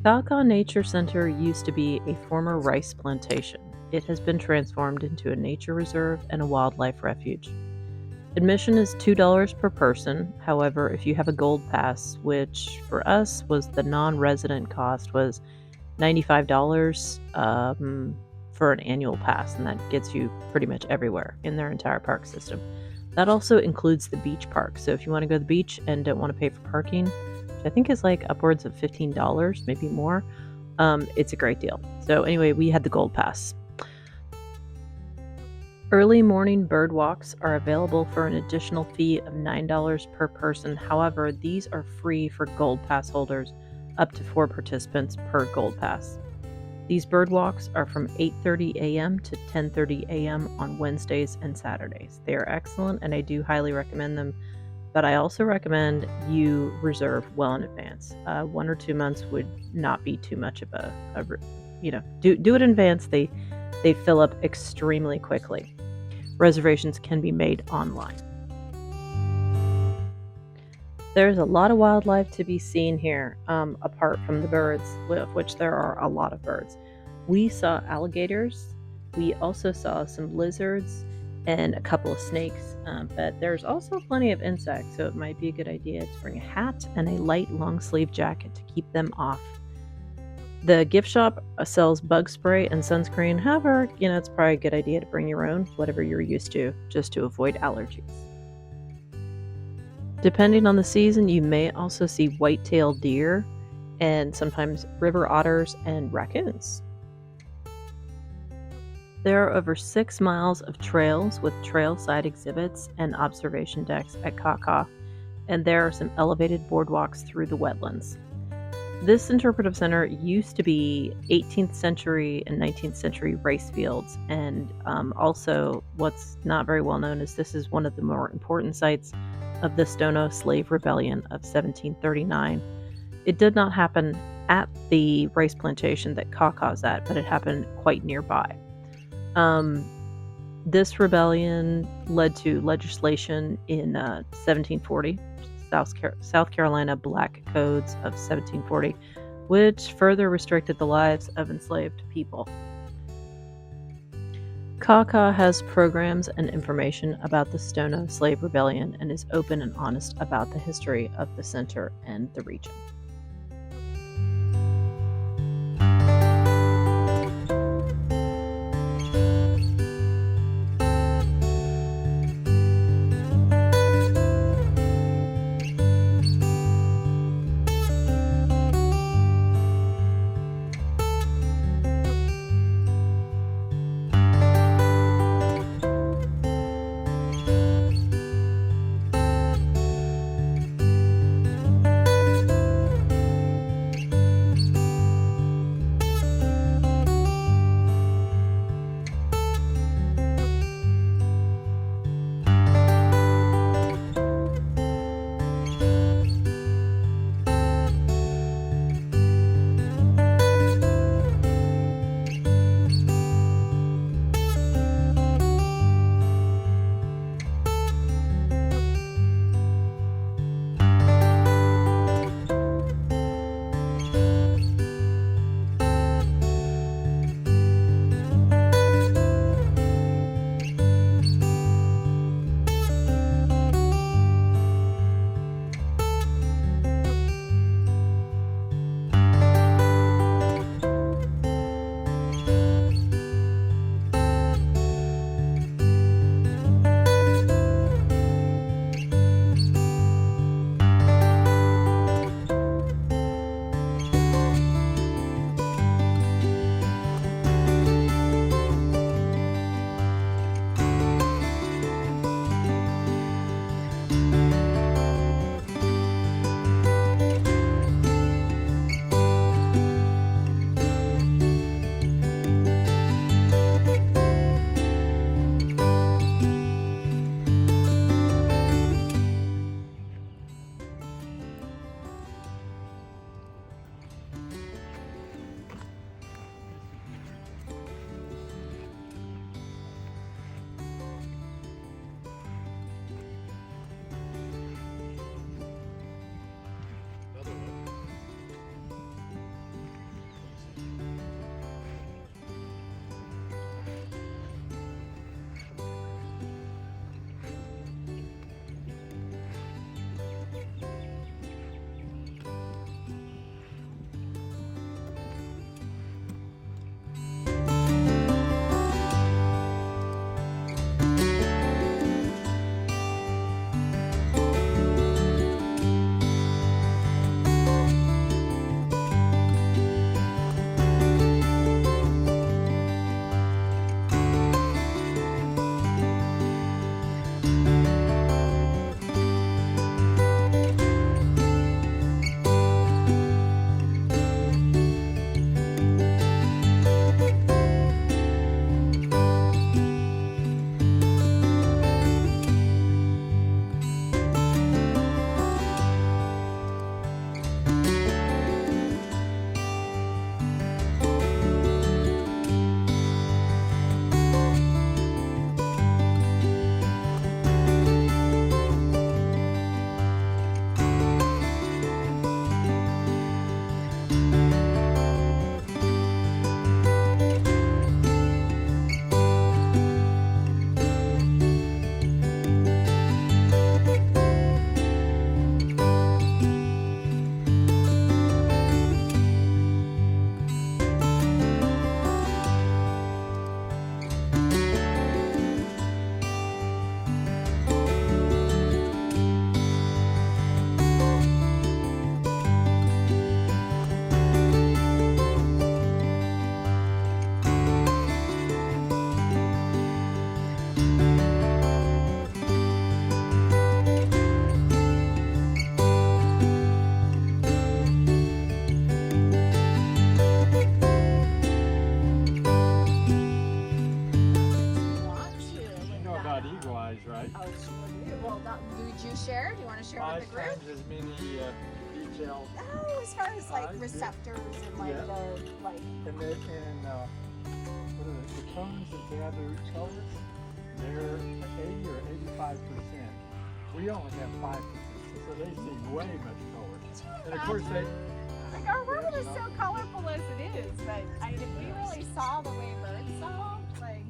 Caw Caw Nature Center used to be a former rice plantation. It has been transformed into a nature reserve and a wildlife refuge. Admission is $2 per person. However, if you have a gold pass, which for us was the non-resident cost was $95 for an annual pass, and that gets you pretty much everywhere in their entire park system. That also includes the beach park. So if you want to go to the beach and don't want to pay for parking, which I think is like upwards of $15, maybe more, it's a great deal. So anyway, we had the gold pass. Early morning bird walks are available for an additional fee of $9 per person. However, these are free for Gold Pass holders, up to 4 participants per Gold Pass. These bird walks are from 8:30 a.m. to 10:30 a.m. on Wednesdays and Saturdays. They are excellent, and I do highly recommend them. But I also recommend you reserve well in advance. 1 or 2 months would not be too much of do it in advance. They fill up extremely quickly. Reservations can be made online. There's a lot of wildlife to be seen here, apart from the birds, of which there are a lot of birds. We saw alligators. We also saw some lizards and a couple of snakes, but there's also plenty of insects, so it might be a good idea to bring a hat and a light long-sleeve jacket to keep them off. The gift shop sells bug spray and sunscreen. However, it's probably a good idea to bring your own, whatever you're used to, just to avoid allergies. Depending on the season, you may also see white-tailed deer and sometimes river otters and raccoons. There are over 6 miles of trails with trail-side exhibits and observation decks at Caw Caw, and there are some elevated boardwalks through the wetlands. This interpretive center used to be 18th century and 19th century rice fields, and also what's not very well known is this is one of the more important sites of the Stono Slave Rebellion of 1739. It did not happen at the rice plantation that Caw Caw's at, but it happened quite nearby. This rebellion led to legislation in 1740, South Carolina Black Codes of 1740, which further restricted the lives of enslaved people. Caw Caw has programs and information about the Stono Slave Rebellion and is open and honest about the history of the center and the region. share with the group? 5 times as many details. Oh, as far as like receptors and like yeah. like. And what are the tones that gather colors? They're 80 or 85%. We only have 5%, so they see way much color. And of course they. Like our world is so colorful as it is, but if we really saw the way birds saw, like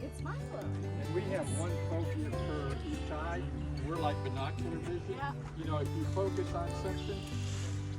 it's mind blowing. And we have one focus per each eye. We're like binocular vision. Yeah. You know, if you focus on something,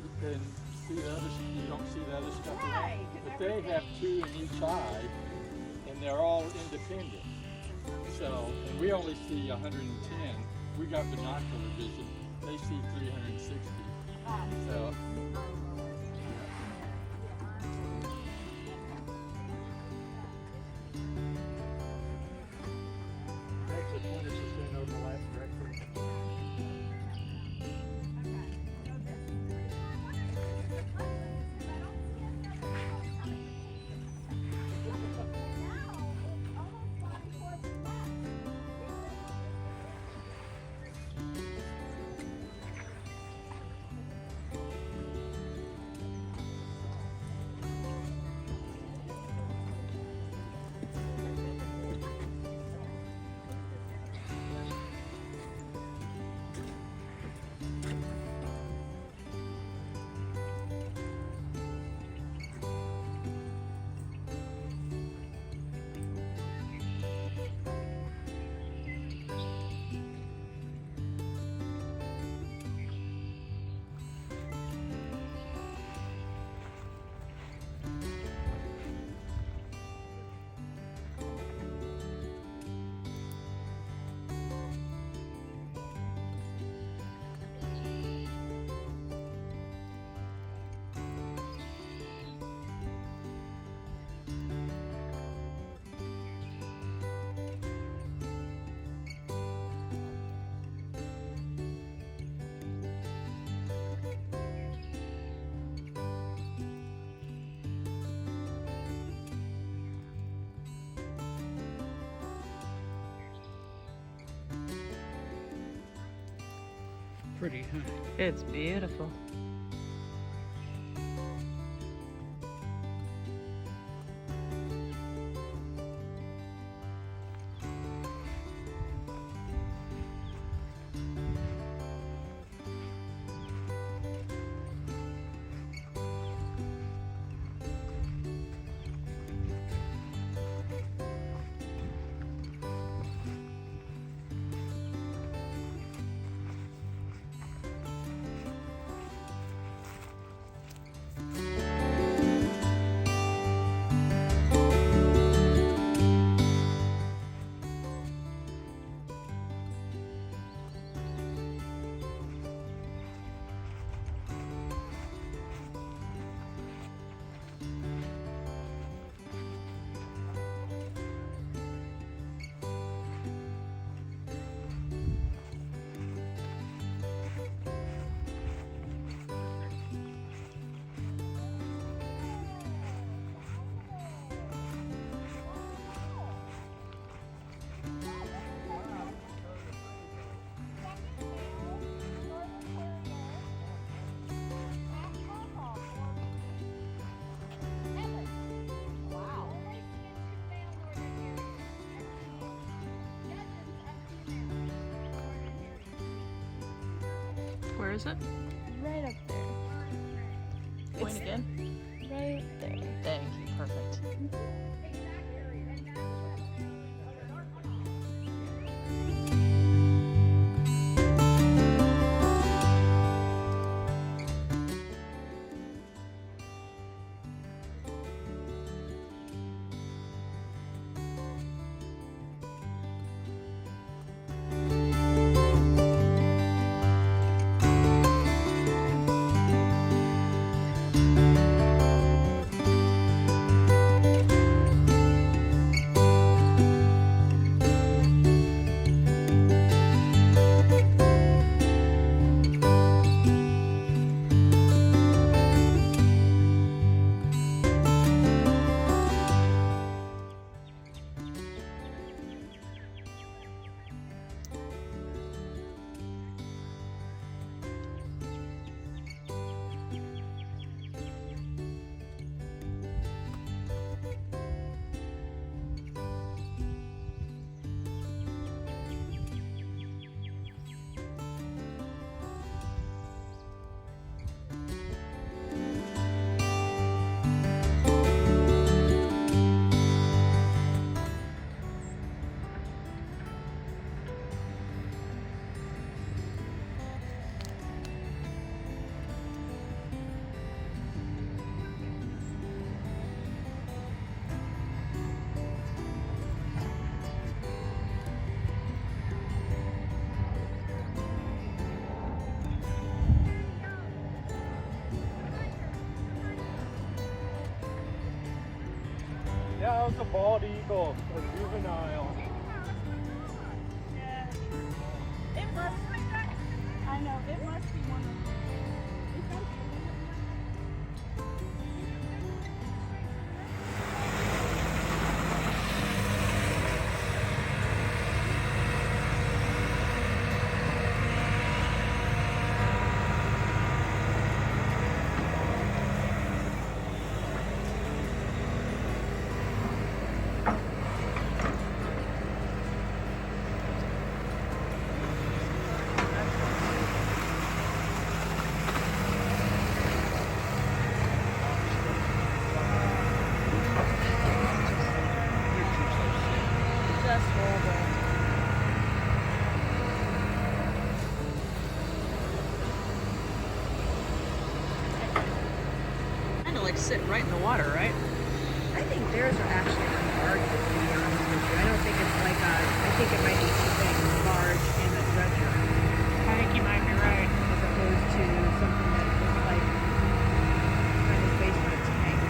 you can see the other. You don't see the other stuff Right, around. But they have 2 in each eye, and they're all independent. So, and we only see 110. We got binocular vision. They see 360. So. Actually, 20% overlap directly. Pretty, huh? It's beautiful. Where is it? Right up there. Point again. Right there. Thank you. Perfect. was a bald eagle, a juvenile. Yeah. It must. I know it must be one of them. Just horrible. Kind of like sit right in the water, right? I think theirs are actually unguarded, to be honest with you. I don't think it's like a, I think it might be something large in a dredger I think you might be right. as opposed to something that looks like kind of based on a tank.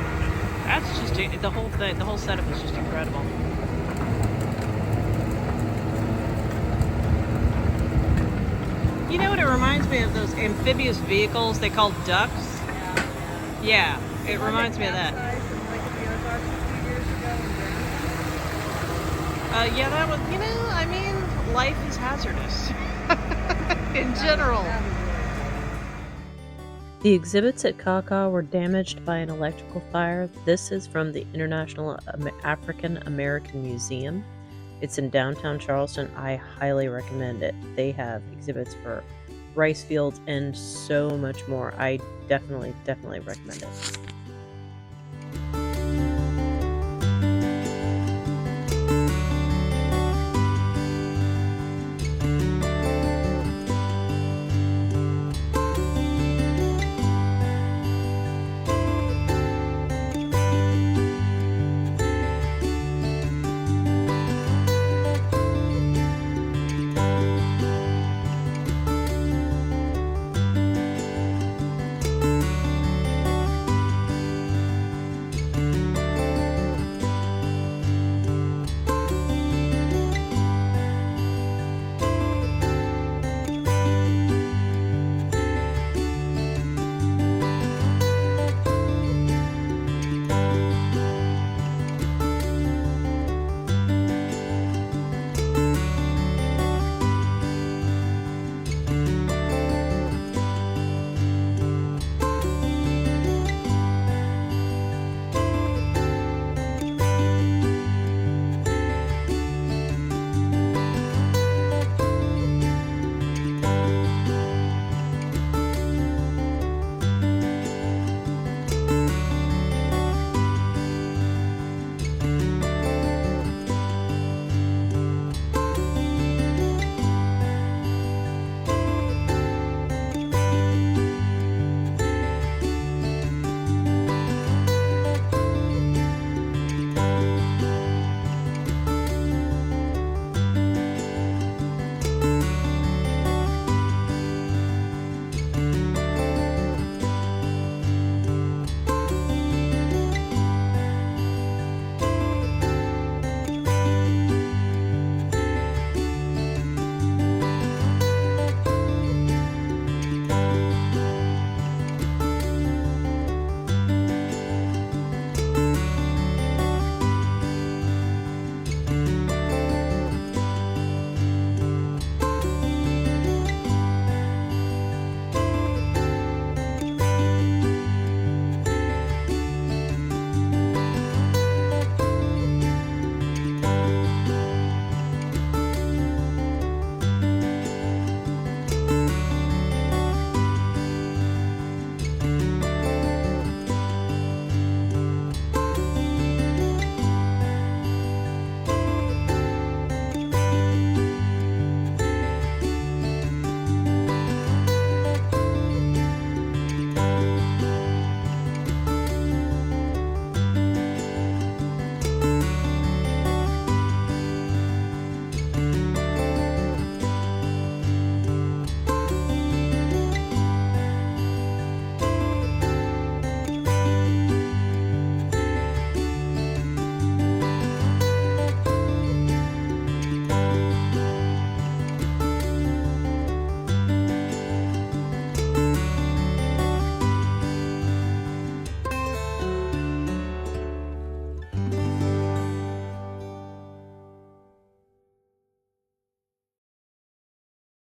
That's just the whole thing. The whole setup is just incredible. You know what? It reminds me of those amphibious vehicles they call ducks. Yeah, it reminds me of that. Yeah, that was. You know, I mean, life is hazardous in general. The exhibits at Caw Caw were damaged by an electrical fire. This is from the International African American Museum. It's in downtown Charleston. I highly recommend it. They have exhibits for rice fields and so much more. I definitely recommend it.